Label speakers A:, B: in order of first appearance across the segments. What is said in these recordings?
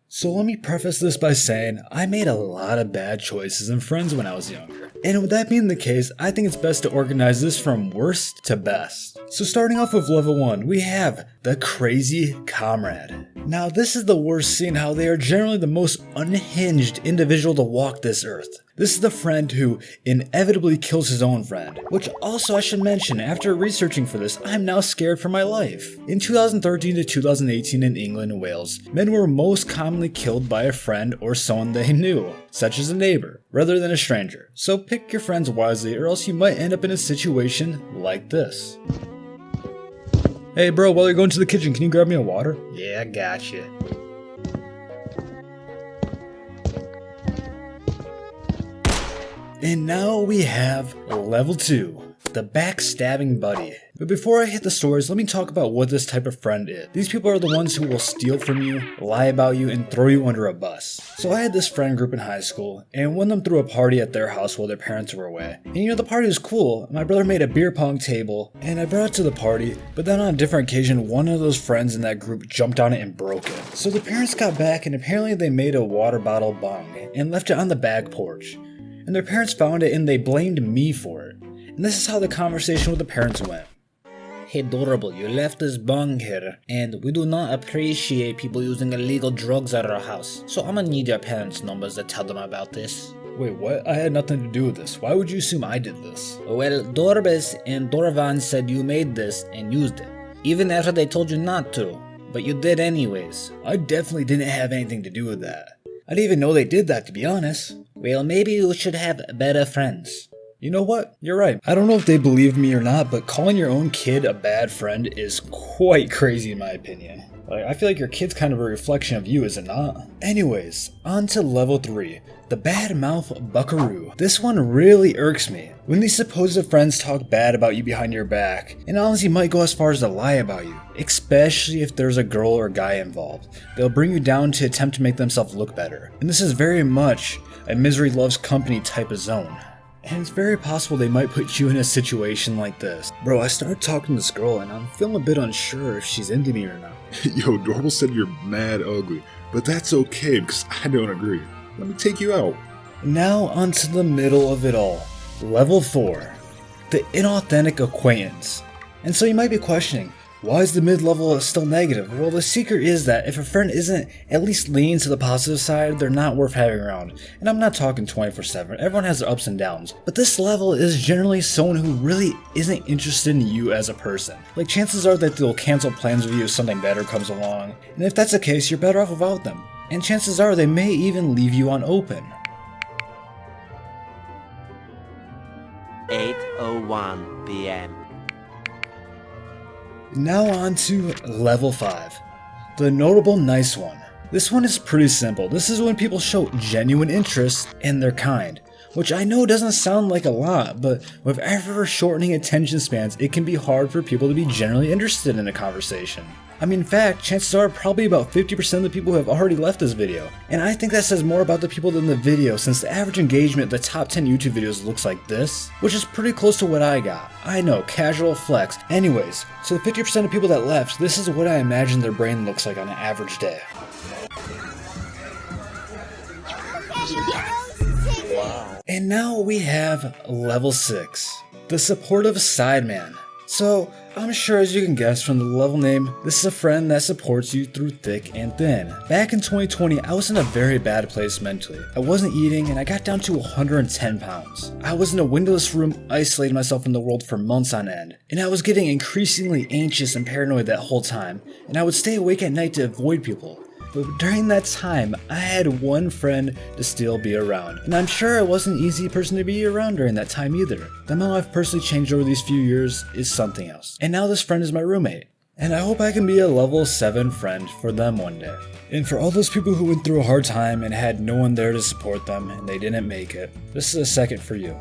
A: So let me preface this by saying I made a lot of bad choices in friends when I was younger. And with that being the case, I think it's best to organize this from worst to best. So starting off with level 1, we have the crazy comrade. Now this is the worst, seeing how they are generally the most unhinged individual to walk this earth. This is the friend who inevitably kills his own friend, which also I should mention, after researching for this, I'm now scared for my life. In 2013 to 2018 in England and Wales, men were most commonly killed by a friend or someone they knew, such as a neighbor, rather than a stranger. So pick your friends wisely or else you might end up in a situation like this. Hey bro, while you're going to the kitchen, can you grab me a water? Yeah, I got you. And now we have level 2, the backstabbing buddy. But before I hit the stories, let me talk about what this type of friend is. These people are the ones who will steal from you, lie about you, and throw you under a bus. So I had this friend group in high school, and one of them threw a party at their house while their parents were away. And the party was cool. My brother made a beer pong table, and I brought it to the party, but then on a different occasion, one of those friends in that group jumped on it and broke it. So the parents got back, and apparently they made a water bottle bong, and left it on the back porch. And their parents found it and they blamed me for it. And this is how the conversation with the parents went. Hey Dorbol, you left this bong here, and we do not appreciate people using illegal drugs at our house. So I'm gonna need your parents' numbers to tell them about this. Wait, what? I had nothing to do with this. Why would you assume I did this? Well, Dorbis and Dorvan said you made this and used it, even after they told you not to. But you did anyways. I definitely didn't have anything to do with that. I didn't even know they did that, to be honest. Well, maybe you should have better friends. You know what? You're right. I don't know if they believe me or not, but calling your own kid a bad friend is quite crazy in my opinion. I feel like your kid's kind of a reflection of you, is it not? Anyways, on to level 3, the bad mouth buckaroo. This one really irks me. When these supposed friends talk bad about you behind your back, and honestly might go as far as to lie about you, especially if there's a girl or guy involved. They'll bring you down to attempt to make themselves look better. And this is very much a misery loves company type of zone. And it's very possible they might put you in a situation like this. Bro, I started talking to this girl and I'm feeling a bit unsure if she's into me or not.
B: Yo, Dorbol said you're mad ugly, but that's okay because I don't agree. Let me take you out.
A: Now onto the middle of it all. Level 4, the inauthentic acquaintance. And so you might be questioning, why is the mid-level still negative? Well, the secret is that if a friend isn't at least leaning to the positive side, they're not worth having around. And I'm not talking 24/7, everyone has their ups and downs. But this level is generally someone who really isn't interested in you as a person. Like, chances are that they'll cancel plans with you if something better comes along. And if that's the case, you're better off without them. And chances are they may even leave you on open.
C: 8:01 p.m.
A: Now on to level 5, the notable nice one. This one is pretty simple. This is when people show genuine interest and they're kind, which I know doesn't sound like a lot, but with ever shortening attention spans, it can be hard for people to be genuinely interested in a conversation. I mean, in fact, chances are probably about 50% of the people have already left this video. And I think that says more about the people than the video, since the average engagement of the top 10 YouTube videos looks like this, which is pretty close to what I got. I know, casual flex. Anyways, so the 50% of people that left, this is what I imagine their brain looks like on an average day. Wow. And now we have level 6, the supportive sideman. So, I'm sure as you can guess from the level name, this is a friend that supports you through thick and thin. Back in 2020, I was in a very bad place mentally. I wasn't eating and I got down to 110 pounds. I was in a windowless room, isolating myself from the world for months on end. And I was getting increasingly anxious and paranoid that whole time. And I would stay awake at night to avoid people. But during that time, I had one friend to still be around. And I'm sure I wasn't an easy person to be around during that time either. The amount I've personally changed over these few years is something else. And now this friend is my roommate. And I hope I can be a level 7 friend for them one day. And for all those people who went through a hard time and had no one there to support them and they didn't make it, this is a second for you.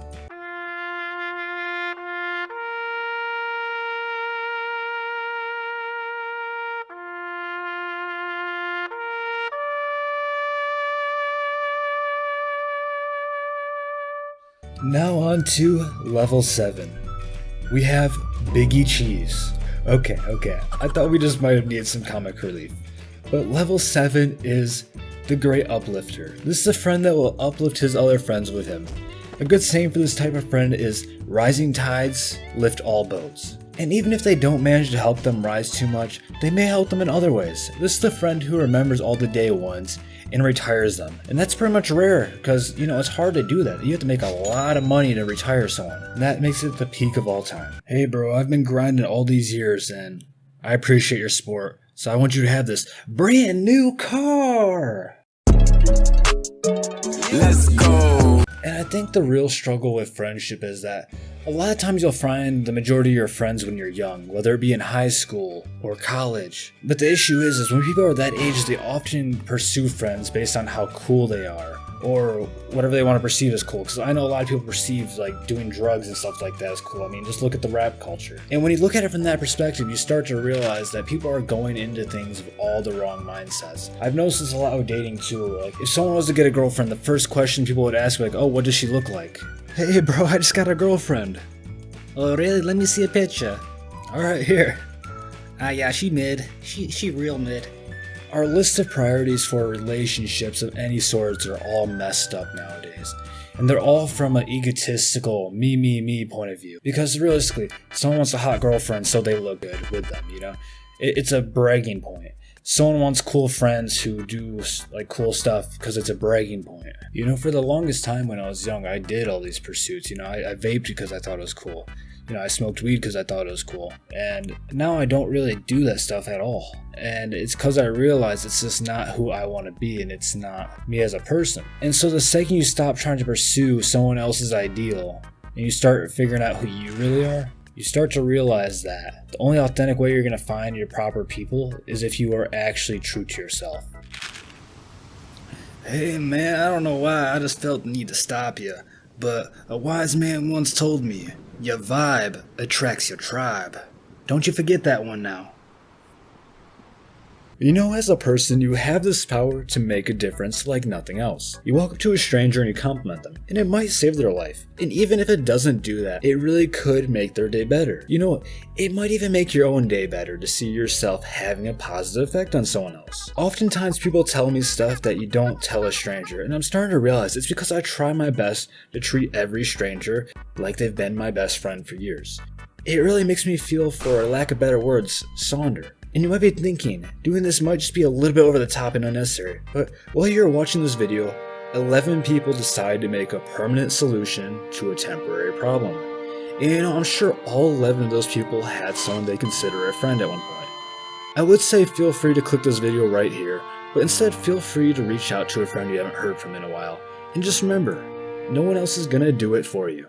A: Now on to level 7. We have Biggie Cheese. Okay, I thought we just might have needed some comic relief. But level 7 is the great uplifter. This is a friend that will uplift his other friends with him. A good saying for this type of friend is, rising tides lift all boats. And even if they don't manage to help them rise too much, they may help them in other ways. This is the friend who remembers all the day ones and retires them. And that's pretty much rare because, it's hard to do that. You have to make a lot of money to retire someone. And that makes it the peak of all time. Hey bro, I've been grinding all these years and I appreciate your support. So I want you to have this brand new car.
D: Let's go.
A: And I think the real struggle with friendship is that a lot of times you'll find the majority of your friends when you're young, whether it be in high school or college. But the issue is when people are that age, they often pursue friends based on how cool they are or whatever they want to perceive as cool. Because I know a lot of people perceive like doing drugs and stuff like that as cool. I mean, just look at the rap culture. And when you look at it from that perspective, you start to realize that people are going into things with all the wrong mindsets. I've noticed this a lot with dating too. Like if someone was to get a girlfriend, the first question people would ask like, oh, what does she look like? Hey bro, I just got a girlfriend. Oh really? Let me see a picture. Alright, here. Yeah, she mid. She real mid. Our list of priorities for relationships of any sorts are all messed up nowadays. And they're all from an egotistical me point of view. Because realistically, someone wants a hot girlfriend so they look good with them, It's a bragging point. Someone wants cool friends who do like cool stuff because it's a bragging point. For the longest time when I was young, I did all these pursuits. I vaped because I thought it was cool. I smoked weed because I thought it was cool. And now I don't really do that stuff at all. And it's because I realize it's just not who I want to be and it's not me as a person. And so the second you stop trying to pursue someone else's ideal and you start figuring out who you really are, you start to realize that the only authentic way you're going to find your proper people is if you are actually true to yourself. Hey man, I don't know why, I just felt the need to stop you. But a wise man once told me, your vibe attracts your tribe. Don't you forget that one now. As a person, you have this power to make a difference like nothing else. You walk up to a stranger and you compliment them, and it might save their life. And even if it doesn't do that, it really could make their day better. It might even make your own day better to see yourself having a positive effect on someone else. Oftentimes people tell me stuff that you don't tell a stranger, and I'm starting to realize it's because I try my best to treat every stranger like they've been my best friend for years. It really makes me feel, for lack of better words, sonder. And you might be thinking, doing this might just be a little bit over the top and unnecessary, but while you're watching this video, 11 people decide to make a permanent solution to a temporary problem. And I'm sure all 11 of those people had someone they consider a friend at one point. I would say feel free to click this video right here, but instead feel free to reach out to a friend you haven't heard from in a while. And just remember, no one else is gonna do it for you.